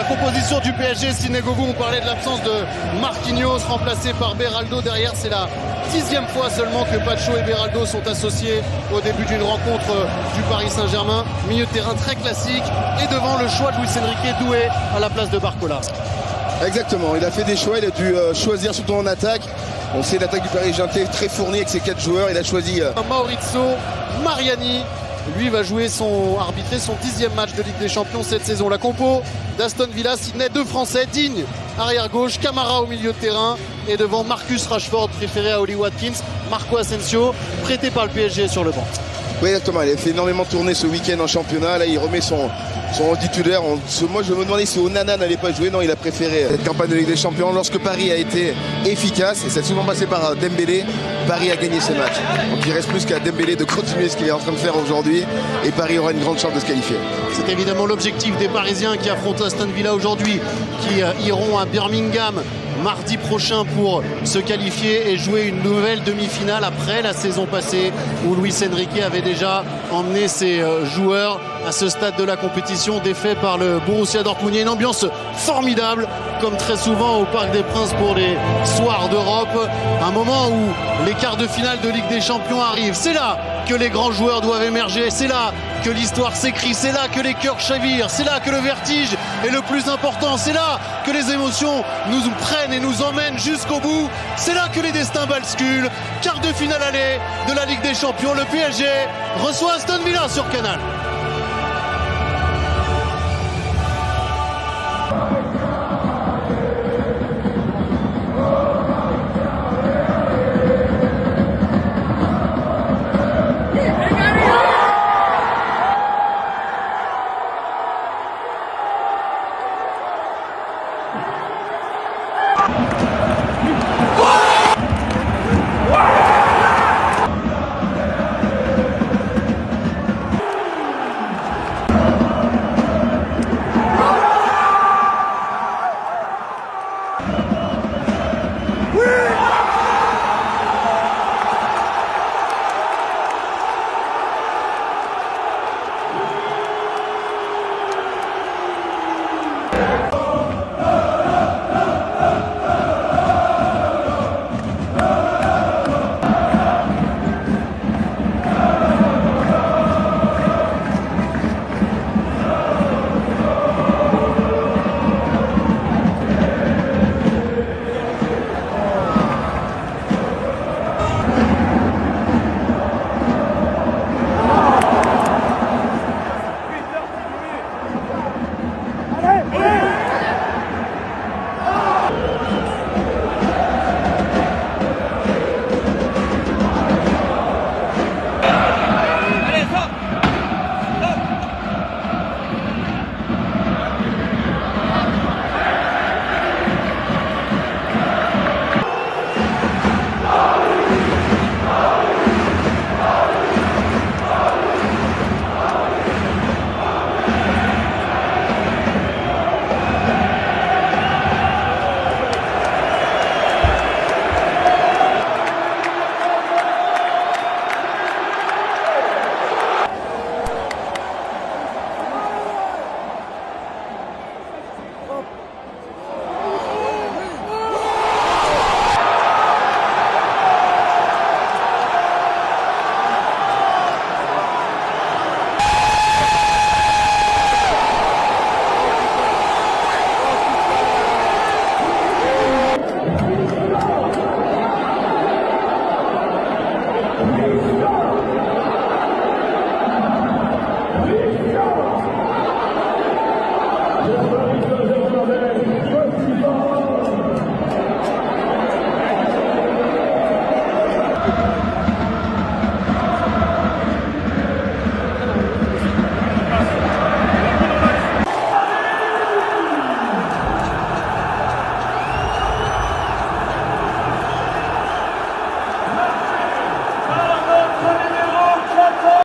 composition du PSG, Sinegogou, on parlait de l'absence de Marquinhos remplacé par Beraldo. Derrière, c'est la 10e fois seulement que Pacho et Beraldo sont associés au début d'une rencontre du Paris Saint-Germain. Milieu de terrain très classique et devant le choix de Luis Enrique, Doué à la place de Barcola. Exactement, il a fait des choix, il a dû choisir surtout en attaque. On sait l'attaque du Paris Saint-Germain très fournie avec ses 4 joueurs, il a choisi Maurizio Mariani, lui va jouer arbitrer son 10e match de Ligue des Champions cette saison. La compo d'Aston Villa, Sydney, 2 Français, Digne arrière gauche, Camara au milieu de terrain et devant Marcus Rashford préféré à Oli Watkins, Marco Asensio prêté par le PSG sur le banc. Oui, exactement, il a fait énormément tourner ce week-end en championnat, là il remet son titulaire. Moi je me demandais si Onana n'allait pas jouer, non, il a préféré cette campagne de Ligue des Champions. Lorsque Paris a été efficace, et c'est souvent passé par Dembélé, Paris a gagné ce match. Donc il reste plus qu'à Dembélé de continuer ce qu'il est en train de faire aujourd'hui et Paris aura une grande chance de se qualifier. C'est évidemment l'objectif des Parisiens qui affrontent Aston Villa aujourd'hui, qui iront à Birmingham mardi prochain pour se qualifier et jouer une nouvelle demi-finale après la saison passée où Luis Enrique avait déjà emmené ses joueurs à ce stade de la compétition, défait par le Borussia Dortmund. Il y a une ambiance formidable, comme très souvent au Parc des Princes pour les soirs d'Europe. Un moment où les quarts de finale de Ligue des Champions arrivent. C'est là que les grands joueurs doivent émerger. C'est là que l'histoire s'écrit. C'est là que les cœurs chavirent. C'est là que le vertige est le plus important. C'est là que les émotions nous prennent et nous emmènent jusqu'au bout. C'est là que les destins basculent. Quart de finale aller de la Ligue des Champions. Le PSG reçoit Aston Villa sur Canal.